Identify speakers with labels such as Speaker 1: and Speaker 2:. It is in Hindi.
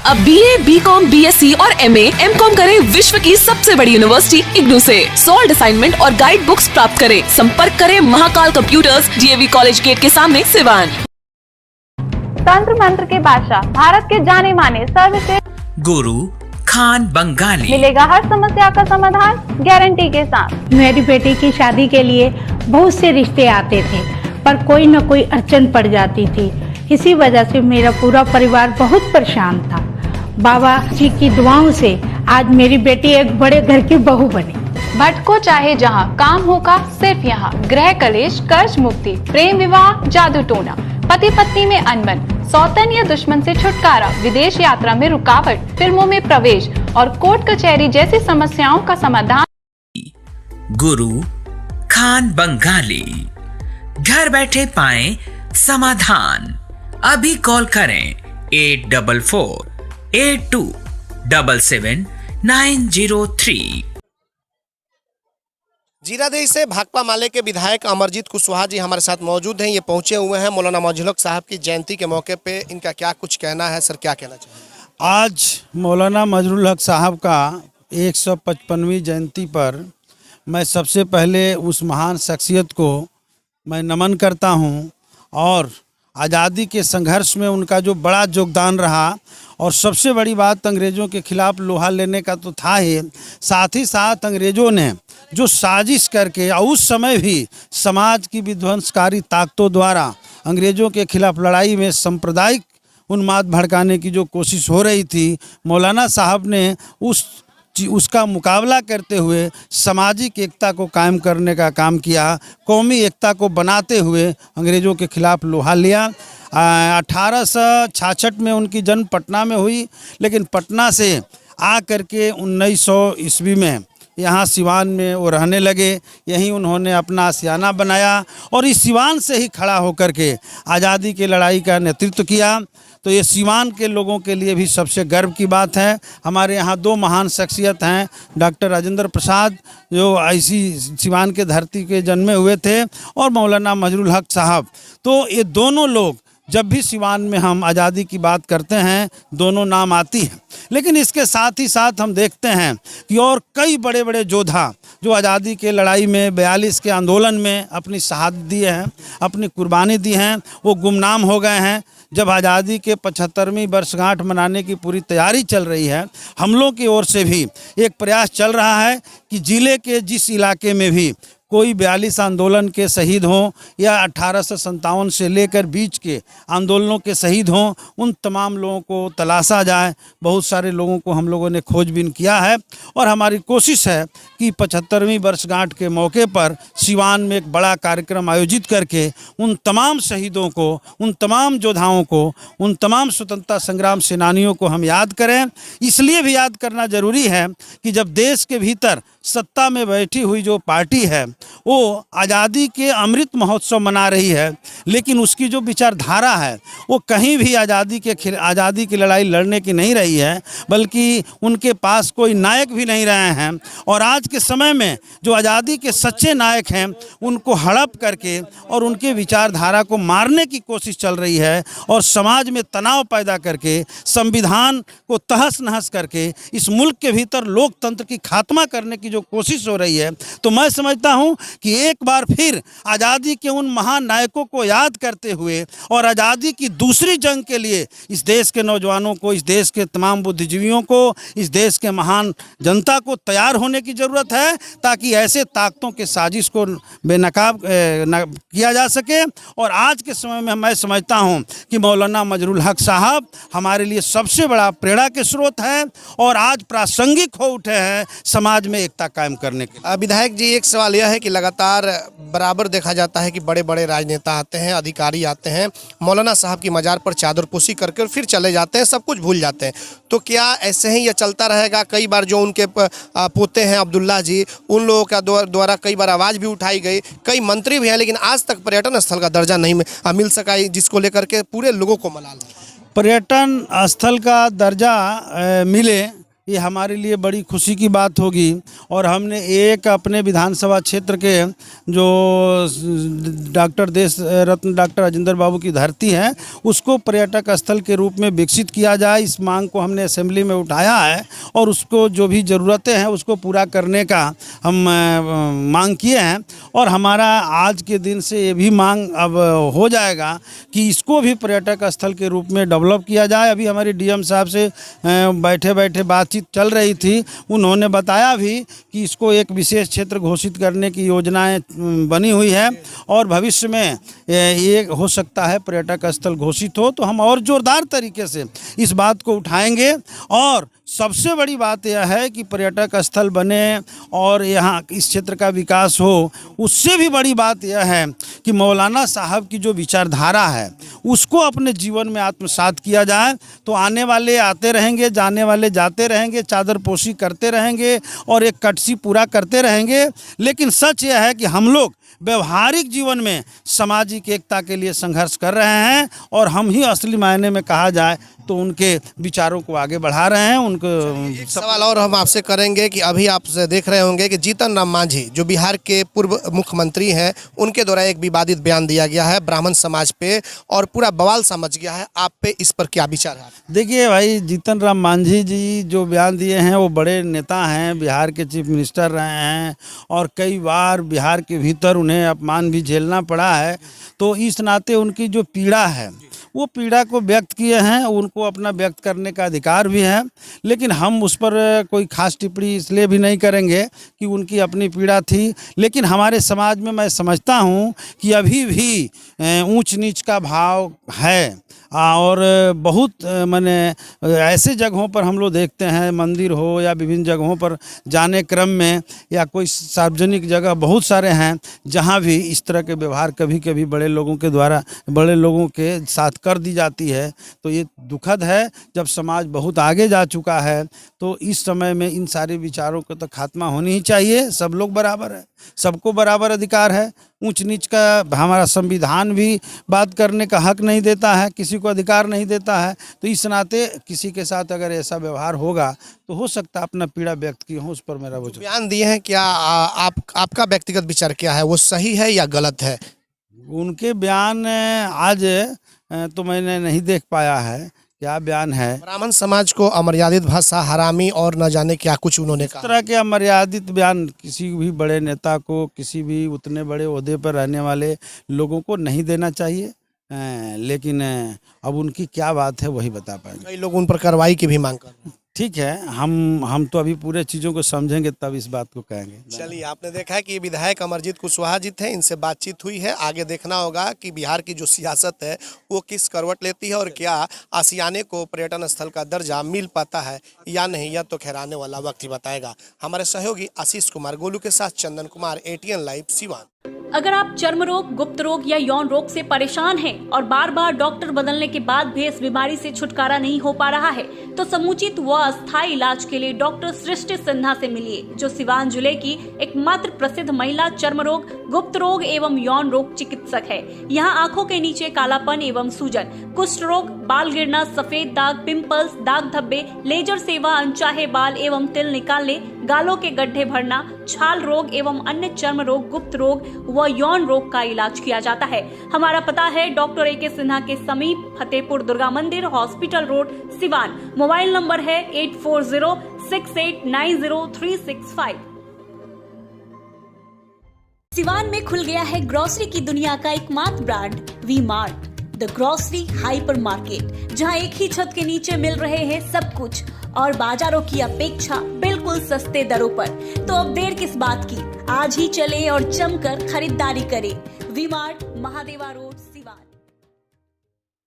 Speaker 1: अब BA, BCom, BSc और MA, MCom करें विश्व की सबसे बड़ी यूनिवर्सिटी इग्नू से। सॉल्ड असाइनमेंट और गाइड बुक्स प्राप्त करें। संपर्क करें Mahakal computers, DAV college gate के सामने, सिवान।
Speaker 2: तंत्र मंत्र के बादशाह, भारत के जाने माने सर्वश्रेष्ठ
Speaker 3: गुरु खान बंगाली,
Speaker 2: मिलेगा हर समस्या का समाधान गारंटी के साथ।
Speaker 4: मेरी बेटी की शादी के लिए बहुत से रिश्ते आते थे, पर कोई न कोई अड़चन पड़ जाती थी। इसी वजह से मेरा पूरा परिवार बहुत परेशान था। बाबा जी की दुआओं से आज मेरी बेटी एक बड़े घर की बहू बनी।
Speaker 2: भटको चाहे जहां, काम होगा सिर्फ यहाँ। गृह कलेश, कर्ज मुक्ति, प्रेम विवाह, जादू टोना, पति पत्नी में अनबन, सौतन या दुश्मन से छुटकारा, विदेश यात्रा में रुकावट, फिल्मों में प्रवेश और कोर्ट कचहरी जैसी समस्याओं का समाधान।
Speaker 3: गुरु खान बंगाली, घर बैठे पाएं समाधान। अभी कॉल करें 8442877903।
Speaker 5: जीरादेई से भाकपा माले के विधायक अमरजीत कुशवाहा जी हमारे साथ मौजूद हैं। ये पहुंचे हुए हैं मौलाना मजरुल हक साहब की जयंती के मौके पे। इनका क्या कुछ कहना है? सर, क्या कहना चाहिए?
Speaker 6: आज मौलाना मजरुल हक साहब का 155वीं जयंती पर मैं सबसे पहले उस महान शख्सियत को मैं नमन करता हूं और आज़ादी के संघर्ष में उनका जो बड़ा योगदान रहा, और सबसे बड़ी बात अंग्रेज़ों के खिलाफ़ लोहा लेने का तो था ही, साथ ही साथ अंग्रेज़ों ने जो साजिश करके और उस समय भी समाज की विध्वंसकारी ताकतों द्वारा अंग्रेज़ों के खिलाफ़ लड़ाई में सांप्रदायिक उन्माद भड़काने की जो कोशिश हो रही थी, मौलाना साहब ने उसका मुकाबला करते हुए सामाजिक एकता को कायम करने का काम किया। कौमी एकता को बनाते हुए अंग्रेज़ों के खिलाफ़ लोहा लिया। 1866 में उनकी जन्म पटना में हुई, लेकिन पटना से आ करके 1900 ईस्वी में यहाँ सिवान में वो रहने लगे। यहीं उन्होंने अपना आशियाना बनाया और इस सिवान से ही खड़ा होकर के आज़ादी की लड़ाई का नेतृत्व किया। तो ये सिवान के लोगों के लिए भी सबसे गर्व की बात है। हमारे यहाँ दो महान शख्सियत हैं, डॉक्टर राजेंद्र प्रसाद जो ऐसी सिवान के धरती के जन्मे हुए थे, और मौलाना मजरुल हक साहब। तो ये दोनों लोग जब भी सिवान में हम आज़ादी की बात करते हैं, दोनों नाम आती हैं। लेकिन इसके साथ ही साथ हम देखते हैं कि और कई बड़े बड़े योद्धा जो आज़ादी के लड़ाई में 42 के आंदोलन में अपनी शहादत दिए हैं, अपनी कुर्बानी दी हैं, वो गुमनाम हो गए हैं। जब आज़ादी के 75वीं वर्षगांठ मनाने की पूरी तैयारी चल रही है, हम लोग की ओर से भी एक प्रयास चल रहा है कि ज़िले के जिस इलाके में भी कोई 42 आंदोलन के शहीद हों या 1857 से लेकर बीच के आंदोलनों के शहीद हों, उन तमाम लोगों को तलाशा जाए। बहुत सारे लोगों को हम लोगों ने खोजबीन किया है और हमारी कोशिश है कि 75वीं वर्षगांठ के मौके पर सिवान में एक बड़ा कार्यक्रम आयोजित करके उन तमाम शहीदों को, उन तमाम योद्धाओं को, उन तमाम स्वतंत्रता संग्राम सेनानियों को हम याद करें। इसलिए भी याद करना ज़रूरी है कि जब देश के भीतर सत्ता में बैठी हुई जो पार्टी है वो आज़ादी के अमृत महोत्सव मना रही है, लेकिन उसकी जो विचारधारा है वो कहीं भी आज़ादी की लड़ाई लड़ने की नहीं रही है, बल्कि उनके पास कोई नायक भी नहीं रहे हैं। और आज के समय में जो आज़ादी के सच्चे नायक हैं उनको हड़प करके और उनके विचारधारा को मारने की कोशिश चल रही है, और समाज में तनाव पैदा करके, संविधान को तहस नहस करके इस मुल्क के भीतर लोकतंत्र की खात्मा करने की जो कोशिश हो रही है। तो मैं समझता हूं कि एक बार फिर आज़ादी के उन महान नायकों को याद करते हुए और आज़ादी की दूसरी जंग के लिए इस देश के नौजवानों को, इस देश के तमाम बुद्धिजीवियों को, इस देश के महान जनता को तैयार होने की ज़रूरत है, ताकि ऐसे ताकतों के साजिश को बेनकाब किया जा सके। और आज के समय में मैं समझता हूं कि मौलाना मजरुल हक साहब हमारे लिए सबसे बड़ा प्रेरणा के स्रोत हैं और आज प्रासंगिक हो उठे हैं समाज में एकता कायम करने के।
Speaker 5: विधायक जी, एक सवाल यह है कि लगातार बराबर देखा जाता है कि बड़े बड़े राजनेता आते हैं, अधिकारी आते हैं, मौलाना साहब की मजार पर चादरपोशी करके और फिर चले जाते हैं, सब कुछ भूल जाते हैं। तो क्या ऐसे ही यह चलता रहेगा? कई बार जो उनके पोते हैं अब्दुल्ला जी, उन लोगों का द्वारा कई बार आवाज़ भी उठाई गई, कई मंत्री भी हैं, लेकिन आज तक पर्यटन स्थल का दर्जा नहीं मिल सका, जिसको लेकर के पूरे लोगों को मलाल है।
Speaker 6: पर्यटन स्थल का दर्जा मिले ये हमारे लिए बड़ी खुशी की बात होगी। और हमने एक अपने विधानसभा क्षेत्र के जो डॉक्टर देश रत्न डॉक्टर राजेंद्र बाबू की धरती है उसको पर्यटक स्थल के रूप में विकसित किया जाए, इस मांग को हमने असेंबली में उठाया है और उसको जो भी ज़रूरतें हैं उसको पूरा करने का हम मांग किए हैं। और हमारा आज के दिन से ये भी मांग अब हो जाएगा कि इसको भी पर्यटक स्थल के रूप में डेवलप किया जाए। अभी हमारी डीएम साहब से बैठे बैठे बातचीत चल रही थी, उन्होंने बताया भी कि इसको एक विशेष क्षेत्र घोषित करने की योजनाएं बनी हुई है और भविष्य में ये हो सकता है पर्यटक स्थल घोषित हो तो हम और ज़ोरदार तरीके से इस बात को उठाएंगे। और सबसे बड़ी बात यह है कि पर्यटक स्थल बने और यहाँ इस क्षेत्र का विकास हो। उससे भी बड़ी बात यह है कि मौलाना साहब की जो विचारधारा है उसको अपने जीवन में आत्मसात किया जाए तो आने वाले आते रहेंगे, जाने वाले जाते रहेंगे, चादरपोशी करते रहेंगे और एक कटसी पूरा करते रहेंगे। लेकिन सच यह है कि हम लोग व्यवहारिक जीवन में सामाजिक एकता के लिए संघर्ष कर रहे हैं और हम ही असली मायने में कहा जाए तो उनके विचारों को आगे बढ़ा रहे हैं। उनको
Speaker 5: एक सवाल और हम आपसे करेंगे कि अभी आप देख रहे होंगे कि जीतन राम मांझी जो बिहार के पूर्व मुख्यमंत्री हैं उनके द्वारा एक विवादित बयान दिया गया है ब्राह्मण समाज पे और पूरा बवाल समझ गया है। आप पे इस पर क्या विचार है?
Speaker 6: देखिए भाई, जीतन राम मांझी जी जो बयान दिए हैं वो बड़े नेता हैं, बिहार के चीफ मिनिस्टर रहे हैं और कई बार बिहार के भीतर उन्हें अपमान भी झेलना पड़ा है। तो इस नाते उनकी जो पीड़ा है वो पीड़ा को व्यक्त किए हैं, उनको अपना व्यक्त करने का अधिकार भी है। लेकिन हम उस पर कोई खास टिप्पणी इसलिए भी नहीं करेंगे कि उनकी अपनी पीड़ा थी। लेकिन हमारे समाज में मैं समझता हूँ कि अभी भी ऊंच नीच का भाव है और बहुत माने ऐसे जगहों पर हम लोग देखते हैं, मंदिर हो या विभिन्न जगहों पर जाने क्रम में या कोई सार्वजनिक जगह बहुत सारे हैं जहाँ भी इस तरह के व्यवहार कभी कभी बड़े लोगों के द्वारा बड़े लोगों के साथ कर दी जाती है। तो ये दुखद है। जब समाज बहुत आगे जा चुका है तो इस समय में इन सारे विचारों का तो खात्मा होनी ही चाहिए। सब लोग बराबर है, सबको बराबर अधिकार है। ऊंच नीच का हमारा संविधान भी बात करने का हक नहीं देता है, किसी को अधिकार नहीं देता है। तो इस नाते किसी के साथ अगर ऐसा व्यवहार होगा तो हो सकता है अपना पीड़ा व्यक्त की हो, उस पर मेरा वजह।
Speaker 5: बयान दिए हैं क्या आपका व्यक्तिगत विचार क्या है, वो सही है या गलत है?
Speaker 6: उनके बयान आज तो मैंने नहीं देख पाया है, क्या बयान है।
Speaker 5: ब्राह्मण समाज को अमर्यादित भाषा, हरामी और न जाने क्या कुछ उन्होंने कहा।
Speaker 6: इस तरह के अमर्यादित बयान किसी भी बड़े नेता को, किसी भी उतने बड़े ओहदे पर रहने वाले लोगों को नहीं देना चाहिए। लेकिन अब उनकी क्या बात है वही बता पाएंगे।
Speaker 5: कई लोग उन पर कार्रवाई की भी मांग कर रहे हैं।
Speaker 6: ठीक है, हम तो अभी पूरे चीज़ों को समझेंगे तब इस बात को कहेंगे।
Speaker 5: चलिए, आपने देखा है कि विधायक अमरजीत कुशवाहा जी थे, इनसे बातचीत हुई है। आगे देखना होगा कि बिहार की जो सियासत है वो किस करवट लेती है और क्या आशियाने को पर्यटन स्थल का दर्जा मिल पाता है या नहीं, यह तो खैर आने वाला वक्त ही बताएगा। हमारे सहयोगी आशीष कुमार गोलू के साथ चंदन कुमार, ATN लाइव, सिवान।
Speaker 7: अगर आप चर्म रोग, गुप्त रोग या यौन रोग से परेशान हैं और बार बार डॉक्टर बदलने के बाद भी इस बीमारी से छुटकारा नहीं हो पा रहा है, तो समुचित व अस्थायी इलाज के लिए डॉक्टर सृष्टि सिन्हा से मिलिए, जो सिवान जिले की एकमात्र प्रसिद्ध महिला चर्म रोग, गुप्त रोग एवं यौन रोग चिकित्सक है। यहाँ आंखों के नीचे कालापन एवं सूजन, कुष्ठ रोग, बाल गिरना, सफेद दाग, पिंपल्स, दाग धब्बे, लेजर सेवा, अनचाहे बाल एवं तिल निकालने, गालों के गड्ढे भरना, छाल रोग एवं अन्य चर्म रोग, गुप्त रोग व यौन रोग का इलाज किया जाता है। हमारा पता है डॉक्टर AK सिन्हा के समीप फतेहपुर दुर्गा मंदिर, hospital road, Siwan. Mobile number है 8406890365। सिवान में खुल गया है ग्रोसरी की दुनिया का एकमात्र brand V Mart, the grocery hypermarket, जहां एक ही छत के नीचे मिल रहे हैं सब कुछ और बाजारों की अपेक्षा बिल्कुल सस्ते दरों पर। तो अब देर किस बात की, आज ही चले और जमकर खरीदारी करें। वी मार्ट, महादेवा रोड।